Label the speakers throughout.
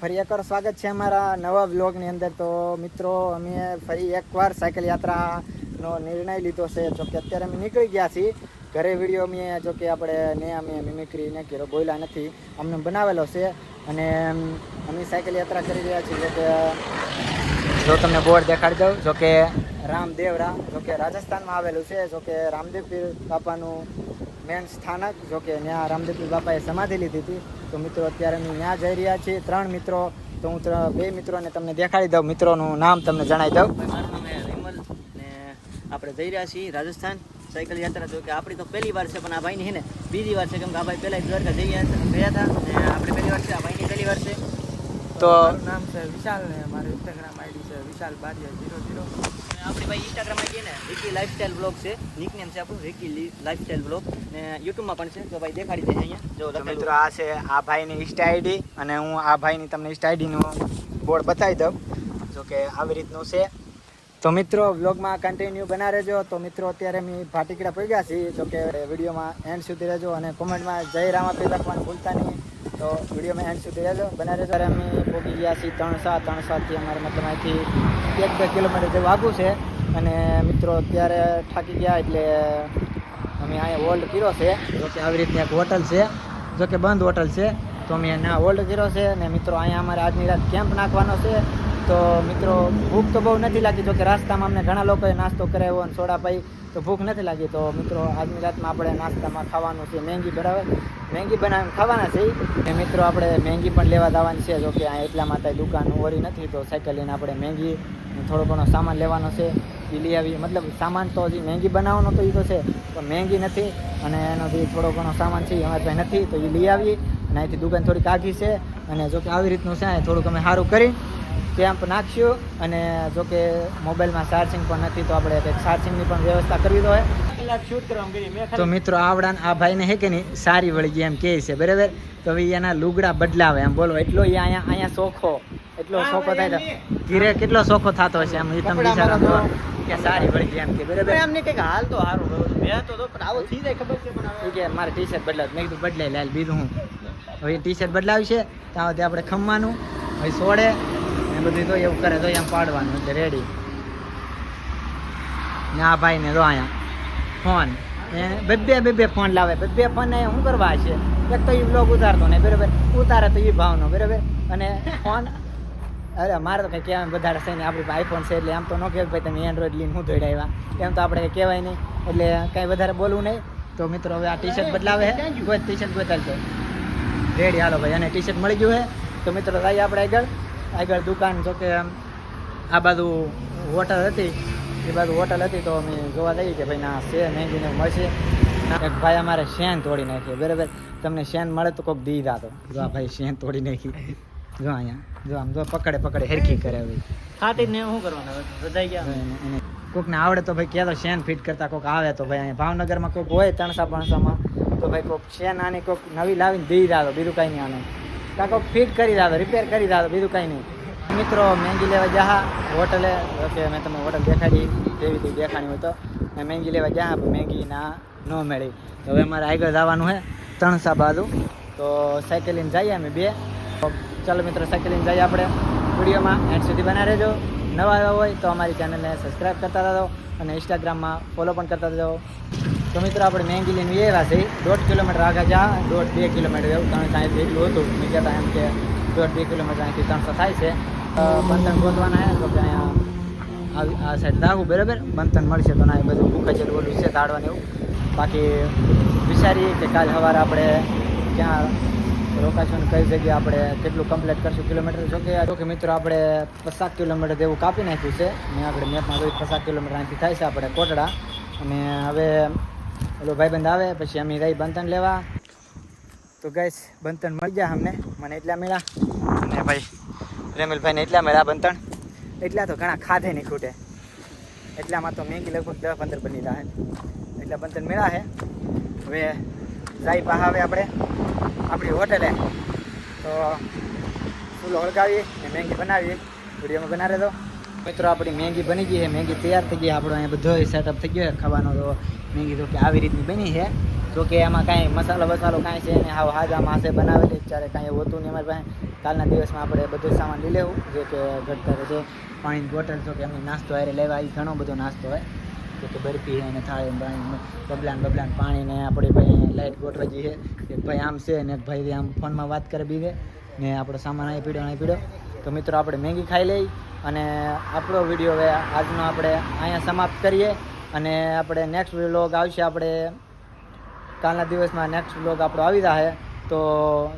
Speaker 1: ફરી એકવાર સ્વાગત છે અમારા નવા વ્લોગની અંદર. તો મિત્રો અમે ફરી એકવાર સાયકલ યાત્રાનો નિર્ણય લીધો છે. જો કે અત્યારે અમે નીકળી ગયા છીએ ઘરે. વિડીયો અમે જો કે આપણે અમે મિમિક્રી ને કર્યો, બોલ્યા નથી, અમને બનાવેલો છે. અને અમે સાયકલ યાત્રા કરી રહ્યા છીએ. જો તમને બોર્ડ દેખાડી દઉં, જો કે રામદેવરા જો કે રાજસ્થાનમાં આવેલું છે. જો કે રામદેવ પીર બાપાનું મેન સ્થાનક, જો કે ત્યાં રામદેવ પીર બાપાએ સમાધિ લીધી હતી. તો મિત્રો અત્યારે અમે ત્યાં જઈ રહ્યા છીએ 3 મિત્રો. તો હું 2 મિત્રોને તમને દેખાડી દઉં, મિત્રોનું નામ તમને જણાવી દઉં.
Speaker 2: મારું નામ વિમલ ને આપણે જઈ રહ્યા છીએ રાજસ્થાન સાયકલ યાત્રા. જો કે આપણી તો પહેલી વાર છે, પણ આ ભાઈની છે ને બીજી વાર છે, કેમ કે આ ભાઈ પહેલાં દ્વારકા ગયા હતા ને આપણે પહેલી વાર છે, આ ભાઈની પહેલી વાર છે.
Speaker 1: તો
Speaker 3: મારું નામ છે વિશાલ ને મારું ઇન્સ્ટાગ્રામ આઈડી છે વિશાલ બારિયા 00.
Speaker 2: આપણી ભાઈ ઇન્સ્ટાગ્રામ આઈડી ને વિકી લાઈફસ્ટાઈલ બ્લોગ છે, નિકનેમ છે આપણું વિકી લાઈફસ્ટાઈલ બ્લોગ, ને યુટ્યુબમાં પણ છે. તો ભાઈ દેખાડી દે અહીંયા જો
Speaker 1: તો મિત્રો આ છે આ ભાઈની ઇન્સ્ટા આઈડી, અને હું આ ભાઈની તમને ઇન્સ્ટા આઈડીનું બોર્ડ બતાવી દઉં. જો કે આવી રીતનું છે. તો મિત્રો વ્લોગમાં કન્ટિન્યુ બના રહેજો. તો મિત્રો અત્યારે અમે ભાટીકડા પહોંચ્યા છીએ. જો કે વિડીયોમાં એન્ડ સુધી રહેજો, અને કોમેન્ટમાં જય રામાપીર લખવાનું ભૂલતા નહીં. તો વિડીયોમાં એન્ડ સુધી રહેજો, બના રહેજો. ત્યારે અમે પહોંચી ગયા છીએ ત્રણસાથી અમારે મતલબ અહીંથી 1-2 કિલોમીટર જેવું આગું છે. અને મિત્રો અત્યારે થાકી ગયા એટલે અમે અહીંયા હોલ્ડ કર્યો છે. જો કે આવી રીતની એક હોટલ છે, જો કે બંધ હોટલ છે. તો અમે ના હોલ્ડ કર્યો છે. અને મિત્રો અહીંયા અમારે આજની રાત કેમ્પ નાખવાનો છે. તો મિત્રો ભૂખ તો બહુ નથી લાગી. જો કે રસ્તામાં અમને ઘણા લોકોએ નાસ્તો કરાવ્યો અને સોડા પાઈ, તો ભૂખ નથી લાગી. તો મિત્રો આજની રાતમાં આપણે નાસ્તામાં ખાવાનું છે મેંગી, બરાબર, મેંગી બનાવીને ખાવાના છે. અને મિત્રો આપણે મેંગી પણ લેવા જવાની છે. જો કે અહીંયા એટલા માટે દુકાન ઓરી નથી, તો સાયકલ લઈને આપણે મેંગી થોડો ઘણો સામાન લેવાનો છે, એ લઈ આવી. મતલબ સામાન તો હજી મેંગી બનાવવાનો તો એ તો છે, પણ મેંગી નથી. અને એનો જે થોડો ઘણો સામાન છે અમારી પાસે નથી, તો એ લઈ આવીએ. અને અહીંથી દુકાન થોડીક આઘી છે. અને જો કે આવી રીતનું છે, થોડુંક અમે સારું કરી કેમ્પ નાખ્યું. અને જો કે મોબાઈલમાં ચાર્જિંગ પણ નથી, તો આપણે કંઈક ચાર્જિંગની પણ વ્યવસ્થા કરવી તો હોય.
Speaker 3: શૂટ કરવામાં
Speaker 1: તો મિત્રો આવડા આ ભાઈને હે કે નહીં સારી વળી ગઈ એમ કહે છે, બરાબર. તો હવે એના લુગડા બદલાવે એમ, બોલો એટલો અહીંયા શોખો, એટલો શોખો થાય. તો ધીરે કેટલો શોખો થતો હશે એમ, એ તમે વિચારો કે સારી વળી ગઈ એમ કે, બરાબર.
Speaker 3: એમને કંઈક હાલ તો સારું રહ્યું મેં તો પણ આવો થઈ જાય ખબર છે. પણ
Speaker 1: કે મારે ટી શર્ટ બદલાવ, મેં કીધું બદલાઈ લાલ, બીજું હું હવે ટી શર્ટ બદલાવી છે. ત્યાં આપણે ખમવાનું હવે સોડે ને બધું તો એવું કરે, તો એમ પાડવાનું એટલે રેડી. ને આ ભાઈને જો અહીંયા ફોન, બે ફોન લાવે, બે ફોન ને શું કરવા છે. એક તો એ બ્લોગ ઉતારતો નહીં, બરાબર, ઉતારે તો એ ભાવનો, બરાબર. અને ફોન અરે મારે તો કંઈ કહેવાય વધારે છે ને, આપણી આઈફોન છે એટલે આમ તો ન કહેવાય ભાઈ તમે એન્ડ્રોઈડ લઈને હું દોડાવ્યા, એમ તો આપણે કંઈ કહેવાય નહીં, એટલે કાંઈ વધારે બોલવું નહીં. તો મિત્રો હવે આ ટી શર્ટ બદલાવે છે, કોઈ ટી શર્ટ બદલતો રેડી. હાલો ભાઈ, અને ટી શર્ટ મળી ગયું છે. તો મિત્રો ભાઈ આપણે આગળ દુકાન, જો કે આ બાજુ હોટલ હતી, એ બાજુ હોટલ હતી. તો અમે જોવા જઈએ કે ભાઈ ના છે મેંગીને મળશે. એક ભાઈ અમારે શેન તોડી નાખી, બરાબર. તમને શેન મળે તો કોઈક દી જાતો. જો આ ભાઈ શેન તોડી નાખી, જો અહીંયા જો આમ જો પકડે હેરખી કરે. હવે
Speaker 3: ખાતી ને શું કરવાનું, રજાઈ ગયા.
Speaker 1: કોકને આવડે તો ભાઈ ક્યાં તો શેન ફિટ કરતા કોઈક આવે તો ભાઈ અહીંયા ભાવનગરમાં કોઈક હોય 300-500માં, તો ભાઈ કોઈક શેન આની કોઈક નવી લાવીને દઈ દાદો, બીજું કાંઈ નહીં. આને કાં કોઈક ફિટ કરી દાદો, રિપેર કરી દાદો, બીજું કાંઈ નહીં. મિત્રો મેંગી લેવા જા હોટલે, ઓકે મેં તમને હોટલ દેખાડી જેવી રીતે દેખાણી હોય. તો મેં મેંગી લેવા જા, મેંગી ના ન મળી. તો હવે અમારે આગળ જવાનું છે 300 બાજુ. તો સાયકલ લઈને જઈએ અમે 2. ચાલો મિત્રો સાયકલ લઈને જઈએ આપણે. વિડીયોમાં એન્ડ સુધી બના રહેજો. નવા આવ્યા હોય તો અમારી ચેનલને સબસ્ક્રાઈબ કરતા રહેજો, અને ઇન્સ્ટાગ્રામમાં ફોલો પણ કરતા રહેજો. તો મિત્રો આપણે મેંગી લઈને એવા છે 1.5 કિલોમીટર આગળ જા, 1.5-2 કિલોમીટર એવું 360 જેટલું હતું. મેં કહેતા એમ કે 1.5-2 કિલોમીટર અહીંથી 300 થાય છે. બંધન ગોતવાના છે, તો કે અહીંયા આ સાઈડ જાવું, બરાબર. બંધન મળશે તો ના એ બધું ભૂખ જ ઓલું છે તાડવાનું એવું. બાકી વિચારીએ કે કાલ સવારે આપણે ક્યાં રોકાશું ને કઈ જગ્યાએ આપણે કેટલું કમ્પ્લીટ કરશું કિલોમીટર. જો કે મિત્રો આપણે 50 કિલોમીટર જેવું કાપી નાખ્યું છે. મેં આપણે મેપમાં જોયું 50 કિલોમીટર અહીંથી થાય છે આપણે કોટડા. અને હવે ઓલો ભાઈબંધ આવે પછી અમે રહી બંધન લેવા. તો ગઈશ બંધન મળી ગયા અમને, મને એટલા મળ્યા, અને ભાઈ રેમિલભાઈને એટલા મળ્યા બંધન. એટલા તો ઘણા ખાધે નહીં ખૂટે, એટલામાં તો મેંગી લગભગ 10-15 બની રહ્યા એટલા બંધન મળ્યા છે. હવે જાય પાછા આવે આપણે આપણી હોટલે. તો ફૂલ હળગાવીએ ને મેંગી બનાવીએ. વિડીયોમાં બના રહેજો. મિત્રો આપણી મેગી બની ગઈ છે, મેગી તૈયાર થઈ ગઈ, આપણો અહીંયા બધો સેટઅપ થઈ ગયો છે ખાવાનો. તો મેગી તો કે આવી રીતની બની છે. તો કે એમાં કાંઈ મસાલો કાંઈ છે ને હાવ હાજા માસે બનાવેલી ત્યારે કાંઈ એવું હતું નહીં અમારી પાસે. કાલના દિવસમાં આપણે બધું સામાન લઈ લેવું જે કે ઘટતા છે. પાણીની બોટલ તો કે એમને નાસ્તો હારે લેવા એ ઘણો બધો નાસ્તો હોય કે બરફી અને થાળી બબલાન પાણી ને આપણે ભાઈ લાઈટ ગોઠવાજી છે. એક ભાઈ આમ છે ને એક ભાઈ આમ ફોનમાં વાત કરે બીજે ને આપણો સામાન અહીં પીડ્યો. તો મિત્રો આપણે મેગી ખાઈ લઈ અને આપણો વિડીયો હવે આજનો આપણે અહીંયા સમાપ્ત કરીએ. અને આપણે નેક્સ્ટ વ્લોગ આવશે, આપણે કાલના દિવસમાં નેક્સ્ટ વ્લોગ આપણો આવી જશે. તો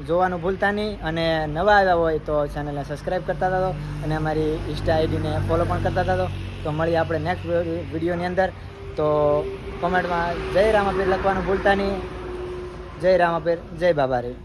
Speaker 1: જોવાનું ભૂલતા નહીં અને નવા આવ્યા હોય તો ચેનલને સબસ્ક્રાઈબ કરતા હતા અને અમારી ઇન્સ્ટા આઈડીને ફોલો પણ કરતા હતા. તો મળીએ આપણે નેક્સ્ટ વિડીયોની અંદર. તો કોમેન્ટમાં જય રામાપીર લખવાનું ભૂલતા નહીં. જય રામાપીર, જય બાબારી.